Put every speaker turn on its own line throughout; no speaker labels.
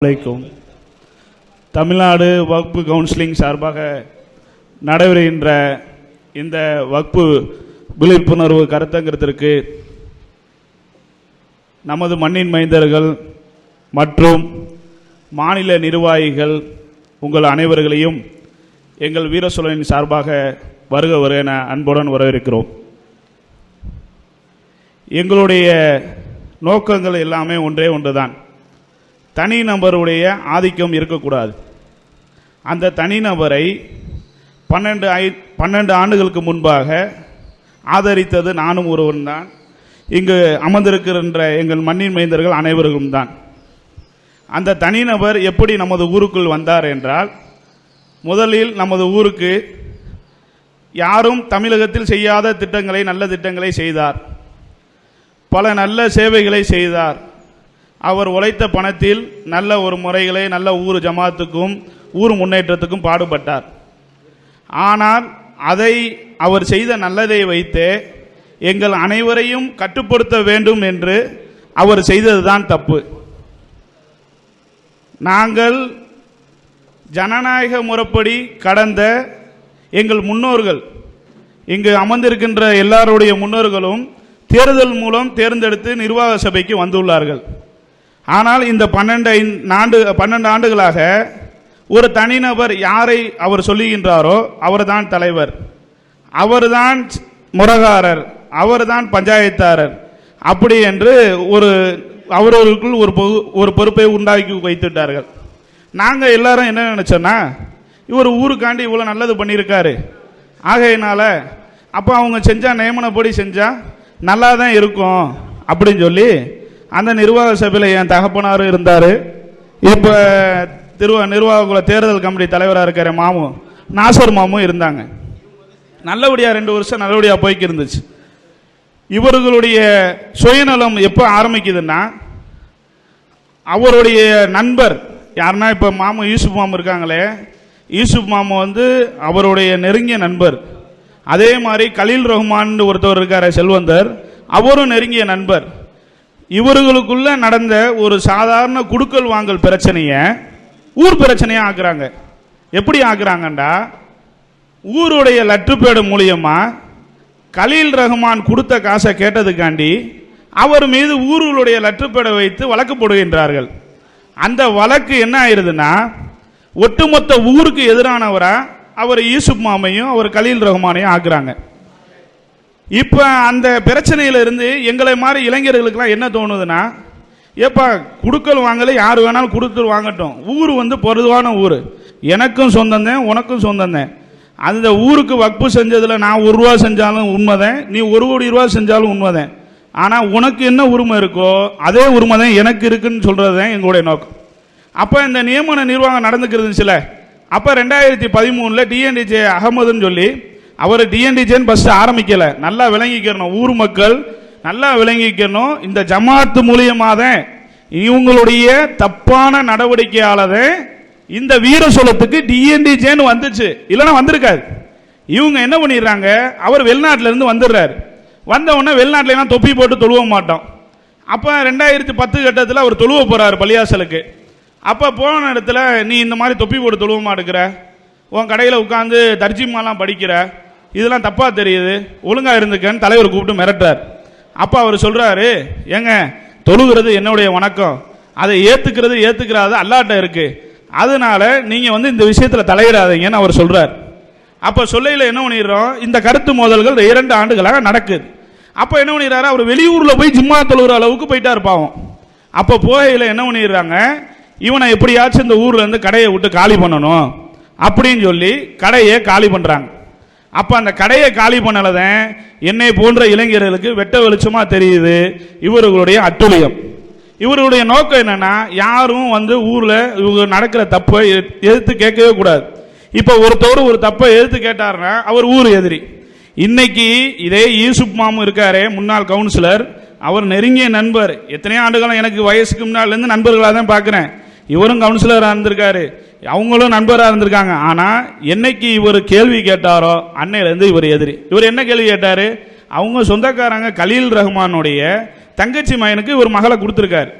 அலைக்கும். தமிழ்நாடு வக்ஃபு கவுன்சிலிங் சார்பாக நடைபெறுகின்ற இந்த வக்ஃபு விழிப்புணர்வு கருத்தரங்கத்திற்கு நமது மண்ணின் மைந்தர்கள் மற்றும் மாநில நிர்வாகிகள் உங்கள் அனைவர்களையும் எங்கள் வீரசோழனின் சார்பாக வருக என அன்புடன் வரவேற்கிறோம். எங்களுடைய நோக்கங்கள் எல்லாமே ஒன்றே ஒன்றுதான். தனி நபருடைய ஆதிக்கம் இருக்கக்கூடாது. அந்த தனிநபரை 12 ஆண்டுகளுக்கு முன்பாக ஆதரித்தது நானும் ஒருவன் தான். இங்கு அமர்ந்திருக்கின்ற எங்கள் மண்ணின் மைந்தர்கள் அனைவரும் தான். அந்த தனிநபர் எப்படி நமது ஊருக்குள் வந்தார் என்றால், முதலில் நமது ஊருக்கு யாரும் தமிழகத்தில் செய்யாத திட்டங்களை, நல்ல திட்டங்களை செய்தார். பல நல்ல சேவைகளை செய்தார். அவர் உழைத்த பணத்தில் நல்ல ஒரு முறைகளை, நல்ல ஊர் ஜமாத்துக்கும் ஊர் முன்னேற்றத்துக்கும் பாடுபட்டார். ஆனால் அதை அவர் செய்த நல்லதை வைத்தே எங்கள் அனைவரையும் கட்டுப்படுத்த வேண்டும் என்று அவர் செய்ததுதான் தப்பு. நாங்கள் ஜனநாயக முறைப்படி கடந்த எங்கள் முன்னோர்கள், இங்கு அமர்ந்திருக்கின்ற எல்லாருடைய முன்னோர்களும் தேர்தல் மூலம் தேர்ந்தெடுத்து நிர்வாக சபைக்கு வந்துள்ளார்கள். ஆனால் இந்த 12 ஆண்டுகளாக ஒரு தனிநபர் யாரை அவர் சொல்லுகின்றாரோ அவர்தான் தலைவர், அவர்தான் முறகாரர், அவர்தான் பஞ்சாயத்தாரர், அப்படி என்று அவர்களுக்குள் ஒரு பொறுப்பை உண்டாக்கி வைத்துட்டார்கள். நாங்கள் எல்லாரும் என்ன நினைச்சோன்னா, இவர் ஊருக்காண்டி இவ்வளோ நல்லது பண்ணியிருக்காரு, ஆகையினால அப்போ அவங்க செஞ்சா நியமனப்படி செஞ்சா நல்லா தான் இருக்கும் அப்படின்னு சொல்லி அந்த நிர்வாக சபையில் என் தகப்பனார் இருந்தார். இப்போ நிர்வாக தேர்தல் கமிட்டி தலைவராக இருக்கிற மாமு நாசர் மாமும் இருந்தாங்க. நல்லபடியாக 2 வருஷம் நல்லபடியாக போய்க்கு இருந்துச்சு. இவர்களுடைய சுயநலம் எப்போ ஆரம்பிக்குதுன்னா, அவருடைய நண்பர் யாருன்னா, இப்போ மாமு யூசுப் மாமு இருக்காங்களே, யூசுப் மாமு அவருடைய நெருங்கிய நண்பர். அதே மாதிரி கலீல் ரஹ்மான் ஒருத்தவர் இருக்கார் செல்வந்தர், அவரும் நெருங்கிய நண்பர். இவர்களுக்குள்ள நடந்த ஒரு சாதாரண குடுக்கல் வாங்கல் பிரச்சனையை ஊர் பிரச்சனையா ஆக்குறாங்க. எப்படி ஆக்குறாங்கண்டா, ஊருடைய லற்றுப்பேடு மூலியமா கலீல் ரஹ்மான் கொடுத்த காசை கேட்டதுக்காண்டி அவர் மீது ஊர்களுடைய லற்றுப்பேடை வைத்து வழக்கு போடுகின்றார்கள். அந்த வழக்கு என்ன ஆயிருதுன்னா, ஒட்டுமொத்த ஊருக்கு எதிரானவரா அவர் யூசுப் மாமையும் அவர் கலீல் ரஹ்மானையும் ஆக்குறாங்க. இப்போ அந்த பிரச்சனையிலிருந்து எங்களை மாதிரி இளைஞர்களுக்கெல்லாம் என்ன தோணுதுன்னா, ஏப்பா குடுக்கல் வாங்கல யார் வேணாலும் கொடுத்து வாங்கட்டும், ஊர் பொதுவான ஊர், எனக்கும் சொந்தந்தேன் உனக்கும் சொந்தந்தேன். அந்த ஊருக்கு வக்ஃபு செஞ்சதில் நான் 1 ரூபா செஞ்சாலும் உண்மைதான், நீ 1 கோடி ரூபா செஞ்சாலும் உண்மைதான். ஆனால் உனக்கு என்ன உரிமை இருக்கோ அதே உரிமை தான் எனக்கு இருக்குன்னு சொல்கிறது தான் எங்களுடைய நோக்கம். அப்போ இந்த நியமன நிர்வாகம் நடந்துக்கிறது சில. அப்போ 2013 டிஎன்டிஜே அகமதுன்னு சொல்லி, அவர் டிஎன்டிஜேன்னு ஃபர்ஸ்ட் ஆரம்பிக்கல, நல்லா விளங்கிக்கணும், ஊர் மக்கள் நல்லா விளங்கிக்கணும். இந்த ஜமாத்து மூலியமாக தான் இவங்களுடைய தப்பான நடவடிக்கையால இந்த வீரசோழத்துக்கு டிஎன்டிஜேன்னு வந்துச்சு, இல்லைன்னா வந்திருக்காது. இவங்க என்ன பண்ணிடுறாங்க, அவர் வெளிநாட்டில இருந்து வந்துடுறாரு. வந்த உடனே வெளிநாட்டிலாம் தொப்பி போட்டு தொழுவ மாட்டோம். அப்போ 2010 கட்டத்தில் அவர் தொழுவ போறாரு பள்ளியாசலுக்கு. அப்போ போன இடத்துல, நீ இந்த மாதிரி தொப்பி போட்டு தொழுவ மாட்டேங்கிற, உன் கடையில் உட்காந்து தர்ஜிமாலாம் படிக்கிற, இதெல்லாம் தப்பாக தெரியுது, ஒழுங்காக இருந்துக்கன்னு தலைவர் கூப்பிட்டு மிரட்டார். அப்போ அவர் சொல்கிறாரு, ஏங்க தொழுகிறது என்னுடைய வணக்கம், அதை ஏற்றுக்கிறாது அல்லாட்ட இருக்கு, அதனால நீங்கள் இந்த விஷயத்தில் தலையிடாதீங்கன்னு அவர் சொல்கிறார். அப்போ சொல்லையில் என்ன பண்ணிடுறோம், இந்த கருத்து மோதல்கள் 2 ஆண்டுகளாக நடக்குது. அப்போ என்ன பண்ணிடுறாரு, அவர் வெளியூரில் போய் ஜிம்மா தொழுகிற அளவுக்கு போயிட்டா இருப்பாவும். அப்போ போகையில் என்ன பண்ணிடுறாங்க, இவனை எப்படியாச்சும் இந்த ஊர்ல இருந்து கடையை விட்டு காலி பண்ணணும் அப்படின்னு சொல்லி கடையை காலி பண்றாங்க. அப்ப அந்த கடையை காலி பண்ணலதான் என்னை போன்ற இளைஞர்களுக்கு வெட்ட வெளிச்சமா தெரியுது இவர்களுடைய அட்டுழியம். இவர்களுடைய நோக்கம் என்னன்னா, யாரும் ஊர்ல இவங்க நடக்கிற தப்பை எதிர்த்து கேட்கவே கூடாது. இப்ப ஒருத்தவர் ஒரு தப்பை எதிர்த்து கேட்டாருன்னா அவர் ஊர் எதிரி. இன்னைக்கு இதே யூசுப் மாமு இருக்காரே, முன்னாள் கவுன்சிலர், அவர் நெருங்கிய நண்பர். எத்தனையோ ஆண்டுகளும் எனக்கு வயசுக்கு முன்னால இருந்து நண்பர்களாக தான் பார்க்கிறேன். இவரும் கவுன்சிலராக இருந்திருக்காரு, அவங்களும் நண்பராக இருந்திருக்காங்க. ஆனா என்னைக்கு இவர் கேள்வி கேட்டாரோ அன்னையிலேருந்து இவர் எதிரி. இவர் என்ன கேள்வி கேட்டாரு, அவங்க சொந்தக்காரங்க கலீல் ரஹ்மானுடைய தங்கச்சி மகனுக்கு ஒரு மகளை கொடுத்துருக்காரு.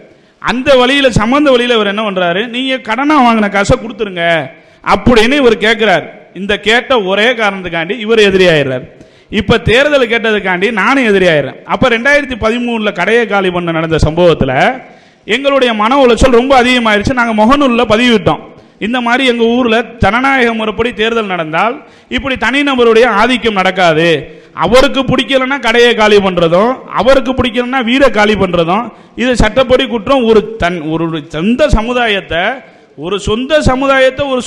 அந்த வழியில சம்பந்த வழியில இவர் என்ன பண்றாரு, நீங்க கடனா வாங்கின காசை கொடுத்துருங்க அப்படின்னு இவர் கேட்கிறார். இந்த கேட்ட ஒரே காரணத்துக்காண்டி இவர் எதிரியாயிடுறார். இப்ப தேர்தல் கேட்டதுக்காண்டி நானும் எதிரியாயிடுறேன். அப்ப 2013 கடையை காலி பண்ண நடந்த சம்பவத்துல எங்களுடைய மன உளைச்சல் ரொம்ப அதிகமாயிருச்சு. நாங்க முகநூல்ல பதிவிட்டோம், இந்த மாதிரி எங்க ஊர்ல ஜனநாயக முறைப்படி தேர்தல் நடந்தால் இப்படி தனிநபருடைய ஆதிக்கம் நடக்காது, அவருக்கு பிடிக்கலன்னா கடையை காலி பண்றதும் அவருக்கு பிடிக்கலன்னா வீடை காலி பண்றதும் இது சட்டப்படி குற்றம். ஒரு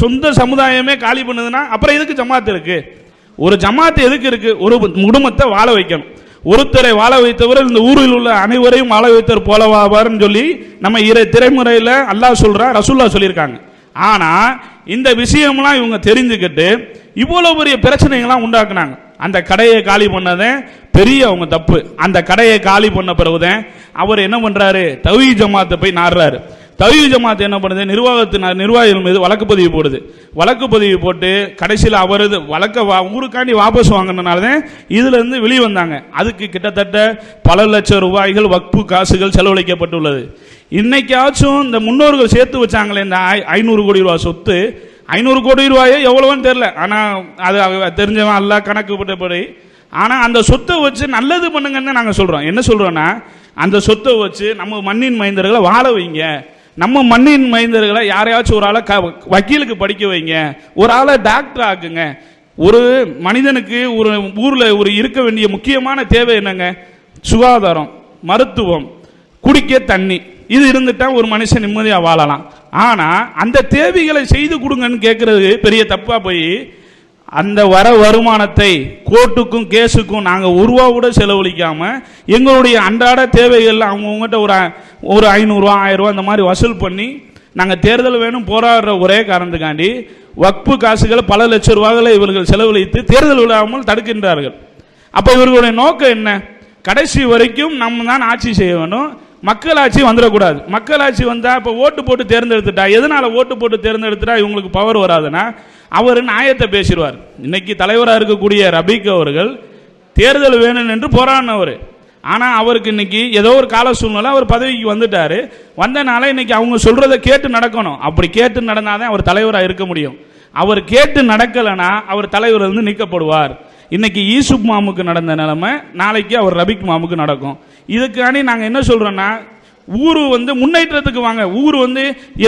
சொந்த சமுதாயமே காலி பண்ணுதுன்னா அப்புறம் எதுக்கு ஜமாத் இருக்கு? ஒரு ஜமாத் எதுக்கு இருக்கு? ஒரு குடும்பத்தை வாழ வைக்கணும். ஒருத்தரை வாழ வைத்தவர் இந்த ஊரில் உள்ள அனைவரையும் வாழ வைத்தவர் போலவாபார்னு சொல்லி நம்ம திரைமுறையில் அல்லாஹ் சொல்றா, ரசூல்லா சொல்லியிருக்காங்க. ஆனா இந்த விஷயம்லாம் இவங்க தெரிஞ்சுக்கிட்டு இவ்வளவு பெரிய பிரச்சனைகள்லாம் உண்டாக்குனாங்க. அந்த கடையை காலி பண்ணதே பெரிய அவங்க தப்பு. அந்த கடையை காலி பண்ண பிறகுதான் அவர் என்ன பண்றாரு, தௌஹீத் ஜமாத்தை போய் நாடுறாரு. தௌஹீத் ஜமாத் என்ன பண்ணுது, நிர்வாகிகள் மீது வழக்கு பதிவு போடுது. வழக்கு பதிவு போட்டு கடைசியில் அவரது வழக்க ஊருக்காண்டி வாபஸ் வாங்கினால்தான் இதுல இருந்து வெளியே வந்தாங்க. அதுக்கு கிட்டத்தட்ட பல லட்சம் ரூபாய்கள் வக்பு காசுகள் செலவழிக்கப்பட்டுள்ளது. இன்னைக்காச்சும் இந்த முன்னோர்கள் சேர்த்து வச்சாங்களே இந்த 500 கோடி ரூபாய் சொத்து, 500 கோடி ரூபாயே எவ்வளவுன்னு தெரியல, ஆனா அது தெரிஞ்சவன் அல்ல கணக்கு போட்டபடி. ஆனா அந்த சொத்தை வச்சு நல்லது பண்ணுங்கன்னு நாங்க சொல்றோம். என்ன சொல்றோம்னா, அந்த சொத்தை வச்சு நம்ம மண்ணின் மைந்தர்களை வாழ வைங்க, நம்ம மண்ணின் மைந்தர்களை யாரையாச்சும் ஒரு ஆளை வக்கீலுக்கு படிக்க வைங்க, ஒரு ஆளை டாக்டர் ஆக்குங்க. ஒரு மனிதனுக்கு ஒரு ஊர்ல ஒரு இருக்க வேண்டிய முக்கியமான தேவை என்னங்க, சுகாதாரம், மருத்துவம், குடிக்க தண்ணி, இது இருந்துட்டா ஒரு மனுஷன் நிம்மதியா வாழலாம். ஆனா அந்த தேவைகளை செய்து கொடுங்கன்னு கேட்கறது பெரிய தப்பா போய் அந்த வருமானத்தை கோர்ட்டுக்கும் கேஸுக்கும் நாங்க ரூபா கூட செலவழிக்காம எங்களுடைய அன்றாட தேவைகள் அவங்ககிட்ட ஒரு 500 ரூபா 1000 ரூபா இந்த மாதிரி வசூல் பண்ணி நாங்க தேர்தல் வேணும் போராடுற ஒரே காரணத்துக்காண்டி வக்பு காசுகளை பல லட்சம் ரூபாய்களை இவர்கள் செலவழித்து தேர்தல் விடாமல் தடுக்கின்றார்கள். அப்ப இவர்களுடைய நோக்கம் என்ன, கடைசி வரைக்கும் நம்ம தான் ஆட்சி செய்ய வேணும், மக்களாட்சி வந்துடக்கூடாது. மக்களாட்சி வந்தா இப்ப ஓட்டு போட்டு தேர்ந்தெடுத்துட்டா, எதனால ஓட்டு போட்டு தேர்ந்தெடுத்துட்டா இவங்களுக்கு பவர் வராதுன்னா அவர் நியாயத்தை பேசிடுவார். இன்னைக்கு தலைவராக இருக்கக்கூடிய ரபீக் அவர்கள் தேர்தல் வேணும் என்று போராடினவர். ஆனா அவருக்கு இன்னைக்கு ஏதோ ஒரு கால சூழ்நிலை அவர் பதவிக்கு வந்துட்டாரு. வந்தனால இன்னைக்கு அவங்க சொல்றதை கேட்டு நடக்கணும். அப்படி கேட்டு நடந்தாதான் அவர் தலைவராக இருக்க முடியும். அவர் கேட்டு நடக்கலைன்னா அவர் தலைவர் இருந்து நீக்கப்படுவார். இன்னைக்கு யூசுப் மாமுக்கு நடந்த நிலைமை நாளைக்கு அவர் ரபீக் மாமுக்கு நடக்கும். இதுக்காண்டி நாங்க என்ன சொல்றோம்னா, ஊரு முன்னேற்றத்துக்கு வாங்க. ஊர்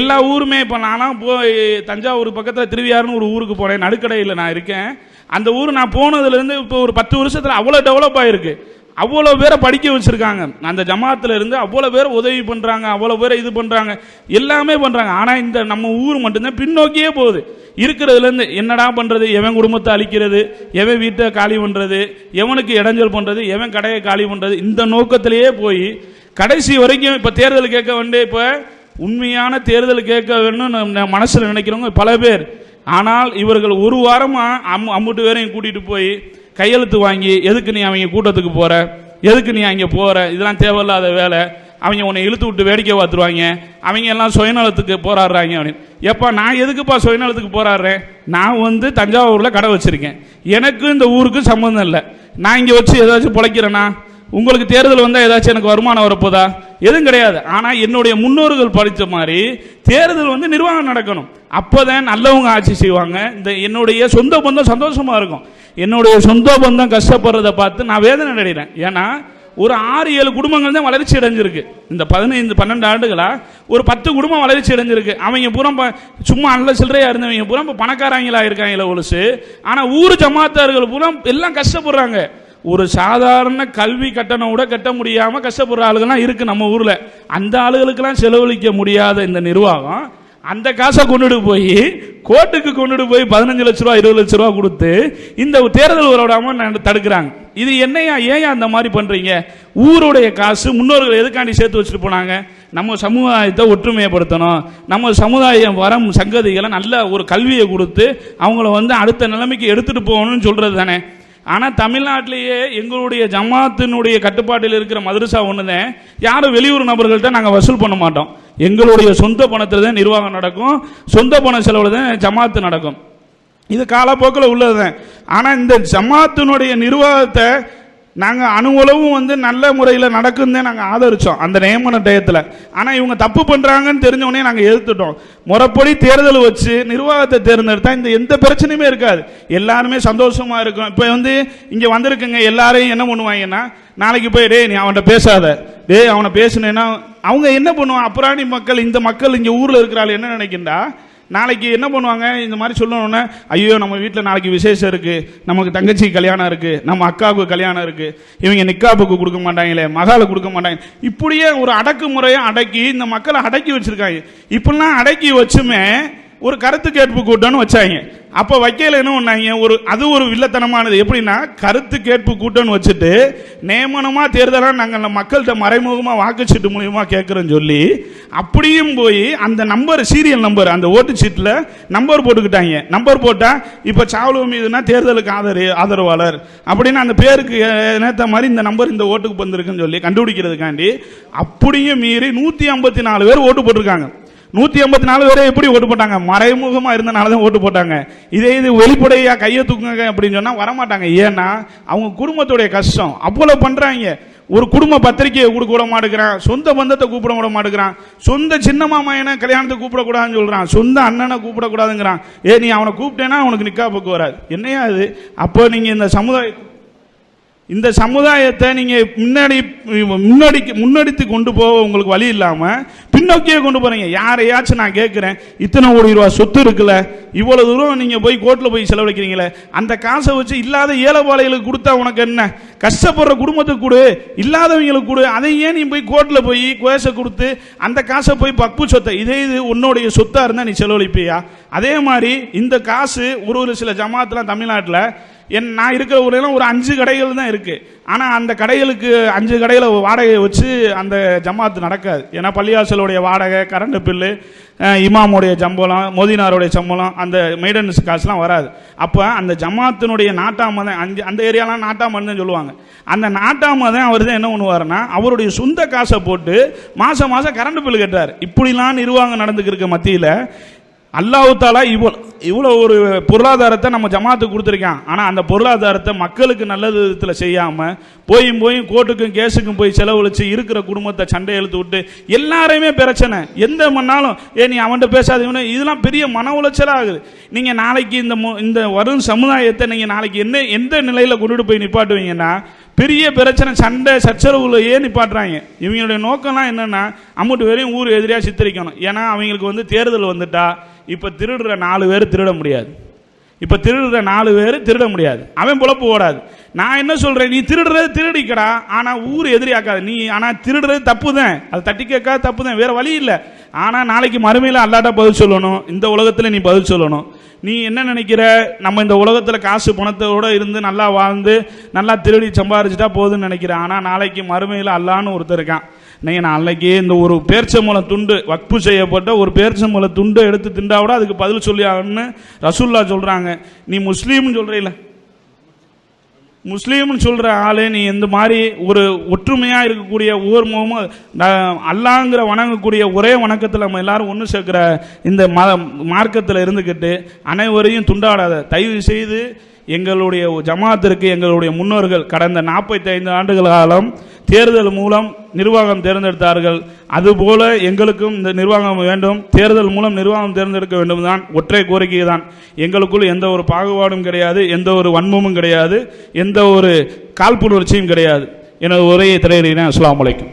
எல்லா ஊருமே இப்போ நானும் போய் தஞ்சாவூர் பக்கத்தில் திருவியாருன்னு ஒரு ஊருக்கு போனேன், நடுக்கடையில் நான் இருக்கேன். அந்த ஊர் நான் போனதுலேருந்து இப்போ ஒரு 10 வருஷத்தில் அவ்வளோ டெவலப் ஆகிருக்கு. அவ்வளோ பேரை படிக்க வச்சிருக்காங்க. அந்த ஜமாத்துல இருந்து அவ்வளோ பேர் உதவி பண்ணுறாங்க, அவ்வளோ பேரை இது பண்ணுறாங்க, எல்லாமே பண்ணுறாங்க. ஆனால் இந்த நம்ம ஊர் மட்டும்தான் பின்னோக்கியே போகுது. இருக்கிறதுலேருந்து என்னடா பண்ணுறது, எவன் குடும்பத்தை அழிக்கிறது, எவன் வீட்டை காலி பண்ணுறது, எவனுக்கு இடைஞ்சல் பண்ணுறது, எவன் கடையை காலி பண்ணுறது, இந்த நோக்கத்திலேயே போய் கடைசி வரைக்கும் இப்போ தேர்தல் கேட்க வேண்டிய, இப்போ உண்மையான தேர்தல் கேட்க வேணும்னு மனசில் நினைக்கிறவங்க பல பேர். ஆனால் இவர்கள் ஒரு வாரமாக அம்முட்டு பேரையும் கூட்டிகிட்டு போய் கையெழுத்து வாங்கி, எதுக்கு நீ அவங்க கூட்டத்துக்கு போற, எதுக்கு நீ அங்கே போற, இதெல்லாம் தேவையில்லாத வேலை, அவங்க உன்னை இழுத்து விட்டு வேடிக்கை பார்த்துருவாங்க, அவங்க எல்லாம் சுயநலத்துக்கு போராடுறாங்க அப்படின்னு. எப்பா நான் எதுக்குப்பா சுயநலத்துக்கு போராடுறேன்? நான் தஞ்சாவூரில் கடை வச்சிருக்கேன், எனக்கு இந்த ஊருக்கு சம்மந்தம் இல்லை. நான் இங்கே வச்சு ஏதாச்சும் பிழைக்கிறேன்னா, உங்களுக்கு தேர்தல் வந்தால் ஏதாச்சும் எனக்கு வருமானம் வரப்போதா? எதுவும் கிடையாது. ஆனால் என்னுடைய முன்னோர்கள் படித்த மாதிரி தேர்தல் நிர்வாகம் நடக்கணும். அப்போதான் நல்லவங்க ஆட்சி செய்வாங்க. இந்த என்னுடைய சொந்த பந்தம் சந்தோஷமா இருக்கும். என்னுடைய சொந்த பந்தம் கஷ்டப்படுறதை பார்த்து நான் வேதனை அடைகிறேன். ஏன்னா ஒரு 6-7 குடும்பங்கள் தான் வளர்ச்சி அடைஞ்சிருக்கு. இந்த 15-12 ஆண்டுகளா ஒரு 10 குடும்பம் வளர்ச்சி அடைஞ்சிருக்கு. அவங்க புறம் சும்மா நல்ல சில்லறையா இருந்தவங்க புறம் பணக்காரங்களா இருக்காங்களே ஒழுசு. ஆனா ஊர் ஜமாத்தார்கள் புறம் எல்லாம் கஷ்டப்படுறாங்க. ஒரு சாதாரண கல்வி கட்டணம் கூட கட்ட முடியாம கஷ்டப்படுற ஆளுகள்லாம் இருக்கு நம்ம ஊர்ல. அந்த ஆளுகளுக்கெல்லாம் செலவழிக்க முடியாத இந்த நிர்வாகம் அந்த காசை கொண்டுட்டு போய் கோர்ட்டுக்கு கொண்டுட்டு போய் 15 லட்ச ரூபா 20 லட்ச ரூபா கொடுத்து இந்த தேர்தல் வரவிடாம தடுக்கிறாங்க. இது என்னையா, ஏன் அந்த மாதிரி பண்றீங்க? ஊருடைய காசு முன்னோர்கள் எதுக்காண்டி சேர்த்து வச்சுட்டு போனாங்க? நம்ம சமுதாயத்தை ஒற்றுமையப்படுத்தணும், நம்ம சமுதாயம் வரம் சங்கதிகளை நல்ல ஒரு கல்வியை கொடுத்து அவங்கள அடுத்த நிலைமைக்கு எடுத்துட்டு போகணும்னு சொல்றது தானே. ஆனால் தமிழ்நாட்டிலேயே எங்களுடைய ஜமாத்தினுடைய கட்டுப்பாட்டில் இருக்கிற மதரசா ஒன்றுதான், யாரும் வெளியூர் நபர்கள்ட்ட நாங்கள் வசூல் பண்ண மாட்டோம். எங்களுடைய சொந்த பணத்தில் தான் நிர்வாகம் நடக்கும், சொந்த பண செலவில் தான் ஜமாத்து நடக்கும். இது காலப்போக்கில் உள்ளது தான். ஆனால் இந்த ஜமாத்தினுடைய நிர்வாகத்தை நாங்கள் அணுவளவும் வந்து நல்ல முறையில் நடக்குன்னு நாங்கள் ஆதரித்தோம் அந்த நியமன டயத்தில். ஆனால் இவங்க தப்பு பண்ணுறாங்கன்னு தெரிஞ்சவொடனே நாங்கள் எதிர்த்துட்டோம். முறைப்படி தேர்தல் வச்சு நிர்வாகத்தை தேர்ந்தெடுத்தால் இந்த எந்த பிரச்சனையுமே இருக்காது, எல்லாருமே சந்தோஷமாக இருக்கும். இப்போ வந்து இங்கே வந்திருக்குங்க எல்லாரையும் என்ன பண்ணுவாங்கன்னா, நாளைக்கு போய் டே நீ அவன்கிட்ட பேசாத, டே அவனை பேசுனேன்னா அவங்க என்ன பண்ணுவாங்க, அப்புறாணி மக்கள் இந்த மக்கள் இங்கே ஊரில் இருக்கிறாள் என்ன நினைக்கின்றா, நாளைக்கு என்ன பண்ணுவாங்க, இந்த மாதிரி சொல்லணும்னா ஐயோ நம்ம வீட்டில் நாளைக்கு விசேஷம் இருக்குது, நமக்கு தங்கச்சி கல்யாணம் இருக்குது, நம்ம அக்காவுக்கு கல்யாணம் இருக்குது, இவங்க நிக்காப்புக்கு கொடுக்க மாட்டாங்களே, மகாலுக்கு கொடுக்க மாட்டாங்க, இப்படியே ஒரு அடக்குமுறையை அடக்கி இந்த மக்களை அடக்கி வச்சிருக்காங்க. இப்படிலாம் அடக்கி வச்சுமே ஒரு கருத்து கேட்பு கூட்டம்னு வச்சாங்க. அப்போ வைக்கையில் என்ன பண்ணாங்க, அது ஒரு வில்லத்தனமானது. எப்படின்னா கருத்து கேட்பு கூட்டம்னு வச்சுட்டு நியமனமாக தேர்தலாக நாங்கள் மக்கள்கிட்ட மறைமுகமாக வாக்குச்சீட்டு மூலியமாக கேட்குறோன்னு சொல்லி அப்படியும் போய் அந்த நம்பர் சீரியல் நம்பர் அந்த ஓட்டு சீட்டில் நம்பர் போட்டுக்கிட்டாங்க. நம்பர் போட்டால் இப்போ சாவலு மீதுனா தேர்தலுக்கு ஆதரவாளர் அப்படின்னு அந்த பேருக்கு நேற்ற மாதிரி இந்த நம்பர் இந்த ஓட்டுக்கு வந்திருக்குன்னு சொல்லி கண்டுபிடிக்கிறதுக்காண்டி அப்படியும் மீறி 154 பேர் ஓட்டு போட்டிருக்காங்க. 154 பேரை எப்படி ஓட்டு போட்டாங்க, மறைமுகமாக இருந்தனால தான் ஓட்டு போட்டாங்க. இது வெளிப்படையாக கையை தூக்குங்க அப்படின்னு சொன்னால் வரமாட்டாங்க. ஏன்னா அவங்க குடும்பத்துடைய கஷ்டம் அவ்வளோ பண்ணுறாங்க. ஒரு குடும்ப பத்திரிகையை கொடுக்க விட மாட்டேங்கிறான், சொந்த பந்தத்தை கூப்பிட விட மாட்டேங்கிறான், சொந்த சின்ன மாமையனை கல்யாணத்தை கூப்பிடக்கூடாதுன்னு சொல்கிறான், சொந்த அண்ணனை கூப்பிடக்கூடாதுங்கிறான். நீ அவனை கூப்பிட்டேன்னா அவனுக்கு நிக்காப்புக்கு வராது. என்னையா அது? அப்போ நீங்கள் இந்த சமுதாயத்தை நீங்கள் முன்னடித்து கொண்டு போக உங்களுக்கு வழி இல்லாமல் பின்னோக்கியே கொண்டு போறீங்க. யாரையாச்சும் நான் கேட்குறேன், இத்தனை கோடி ரூபா சொத்து இருக்குல்ல, இவ்வளவு தூரம் நீங்கள் போய் கோர்ட்டில் போய் செலவழிக்கிறீங்களே, அந்த காசை வச்சு இல்லாத ஏழைபாளைகளுக்கு கொடுத்தா உனக்கு என்ன, கஷ்டப்படுற குடும்பத்துக்கு கொடு, இல்லாதவங்களுக்கு கொடு, அதை ஏன் நீ போய் கோர்ட்டில் போய் கேஸை கொடுத்து அந்த காசை போய் பப்பு சொத்தை இது உன்னுடைய சொத்தாக இருந்தால் நீ செலவழிப்பியா? அதே மாதிரி இந்த காசு ஒரு சில ஜமாத்தில் தமிழ்நாட்டில் நான் இருக்கிற ஊரெல்லாம் ஒரு 5 கடைகள் தான் இருக்குது. ஆனால் அந்த கடைகளுக்கு 5 கடையில் வாடகையை வச்சு அந்த ஜமாத்து நடக்காது. ஏன்னா பள்ளியாசலுடைய வாடகை, கரண்ட் பில்லு, இமாமுடைய சம்பளம், மோதினாருடைய சம்பளம், அந்த மெயின்டெனன்ஸ் காசுலாம் வராது. அப்போ அந்த ஜமாத்தினுடைய நாட்டாம தான் அந்த ஏரியாலாம் நாட்டாமன்னு தான் சொல்லுவாங்க. அந்த நாட்டாம தான் அவர் தான் என்ன பண்ணுவாருன்னா அவருடைய சொந்த காசை போட்டு மாதம் மாதம் கரண்ட் பில்லு கட்டுறாரு. இப்படிலாம் நிர்வாகம் நடந்துக்கிருக்க மத்தியில் அல்லாஹ் தாலா இவ்வளோ ஒரு பொருளாதாரத்தை நம்ம ஜமாத்துக்கு கொடுத்துருக்கான். ஆனால் அந்த பொருளாதாரத்தை மக்களுக்கு நல்ல விதத்தில் செய்யாமல் போயும் கோர்ட்டுக்கும் கேஸுக்கும் போய் செலவழித்து இருக்கிற குடும்பத்தை சண்டை இழுத்து விட்டு எல்லாரையுமே பிரச்சனை. எந்த மண்ணாலும் நீ அவன்கிட்ட பேசாதீங்கன்னா இதெல்லாம் பெரிய மன உளைச்சலாக ஆகுது. நீங்கள் நாளைக்கு இந்த வரும் சமுதாயத்தை நீங்கள் நாளைக்கு எந்த நிலையில் கொண்டுட்டு போய் நிப்பாட்டுவீங்கன்னா பெரிய பிரச்சனை, சண்டை சச்சரவுலையே நிப்பாட்டுறாங்க. இவங்களுடைய நோக்கம்லாம் என்னென்னா அம்மட்டு வரையும் ஊர் எதிரியாக சித்தரிக்கணும். ஏன்னா அவங்களுக்கு வந்து தேர்தல் வந்துட்டா இப்போ திருடுற 4 பேர் திருட முடியாது, இப்போ திருடுற 4 பேர் திருட முடியாது, அவன் பொழப்பு ஓடாது. நான் என்ன சொல்கிறேன், நீ திருடுறது திருடிக்கடா, ஆனால் ஊர் எதிரியாக்காது. நீ ஆனால் திருடுறது தப்பு தான், அது தட்டி கேட்காத தப்பு தான், வேறு வழி இல்லை. ஆனால் நாளைக்கு மறுமையில் அல்லாட்ட பதில் சொல்லணும், இந்த உலகத்தில் நீ பதில் சொல்லணும். நீ என்ன நினைக்கிற, நம்ம இந்த உலகத்தில் காசு பணத்தோடு இருந்து நல்லா வாழ்ந்து நல்லா திருடி சம்பாரிச்சிட்டா போதுன்னு நினைக்கிறேன். ஆனால் நாளைக்கு மறுமையில் அல்லான்னு ஒருத்தர் இருக்கான். நீங்கள் நாளைக்கு இந்த ஒரு பேர்ச்சம்பழம் துண்டு வக்பு செய்யப்பட்ட ஒரு பேர்ச்சம்பழம் துண்டை எடுத்து திண்டாவிட அதுக்கு பதில் சொல்லி ஆகணும்னு ரசூல்லா சொல்கிறாங்க. நீ முஸ்லீம்னு சொல்கிறீல்ல, முஸ்லீம்னு சொல்கிற ஆளு நீ இந்த மாதிரி ஒரு ஒற்றுமையாக இருக்கக்கூடிய ஒவ்வொரு முகமும் அல்லாங்கிற வணங்கக்கூடிய ஒரே வணக்கத்தில் நம்ம எல்லாரும் ஒன்று சேர்க்குற இந்த மார்க்கத்தில் இருந்துக்கிட்டு அனைவரையும் துண்டாடாத. தயவு செய்து எங்களுடைய ஜமாத்திற்கு எங்களுடைய முன்னோர்கள் கடந்த 45 ஆண்டுகள் காலம் தேர்தல் மூலம் நிர்வாகம் தேர்ந்தெடுத்தார்கள். அதுபோல எங்களுக்கும் இந்த நிர்வாகம் வேண்டும், தேர்தல் மூலம் நிர்வாகம் தேர்ந்தெடுக்க வேண்டும் தான் ஒற்றை கோரிக்கை தான். எங்களுக்குள் எந்த ஒரு பாகுபாடும் கிடையாது, எந்த ஒரு வன்மமும் கிடையாது, எந்த ஒரு காழ்ப்புணர்ச்சியும் கிடையாது. எனது உரையை திரையிறேன். அஸ்ஸலாமு அலைக்கும்.